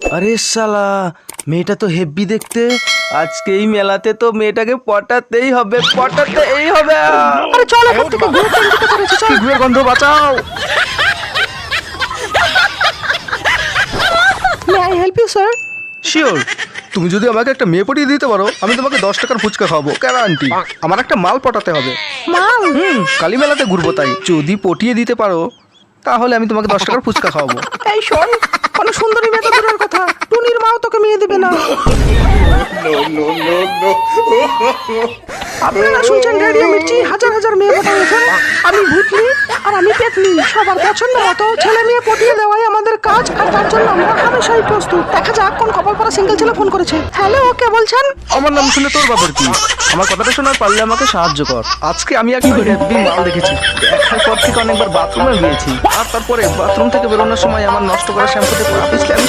আরে শালা, মেয়েটা তো হেব্বি দেখতে। আজকে এই মেলাতে তো মেয়েটাকে পটাতেই হবে। আরে চল এখান থেকে ঘুরে দিতে পারছি, চল। ঘুরে গন্ধ বাঁচাও। May I help you sir? Sure, তুমি যদি আমাকে একটা মেয়ে পটিয়ে দিতে পারো আমি তোমাকে 10 টাকার ফুচকা খাওয়াবো। কেন আন্টি? আমার একটা মাল পটাতে হবে। মাল? কালী মেলাতে ঘুরবো, তাই যদি পটিয়ে দিতে পারো তাহলে আমি তোমাকে 10 টাকার ফুচকা খাওয়াবো। এই শোন, কোনো সুন্দরী মেয়ে তো দূরের কথা, টুনির মাও তোকে মেয়ে দেবে না। আপনারা শুনছেন রেডিও মির্চি, হাজার হাজার মেয়ে পটাচ্ছেন। আমি ভূতনি আর আমি পেতনি, সবার পছন্দ মতো ছেলে মেয়ে পটিয়ে দেওয়াই আমাদের কাজ, আর তার জন্য আমরা হামেশাই প্রস্তুত। দেখা যাক কোন কপাল পরা সিঙ্গেল ছেলে ফোন করেছে। হ্যালো, কে বলছেন? আমার নাম শুনে তোর বাপের কি? আমার কথাটা শোনার পারলে আমাকে সাহায্য কর। আজকে আমি একটা হেভি মাল দেখেছি। দেখার পর থেকে অনেকবার বাথরুমে গিয়েছি, আর তারপরে বাথরুম থেকে বেরোনোর সময় আমার নষ্ট করা শ্যাম্পুতে পা পিছলে আমি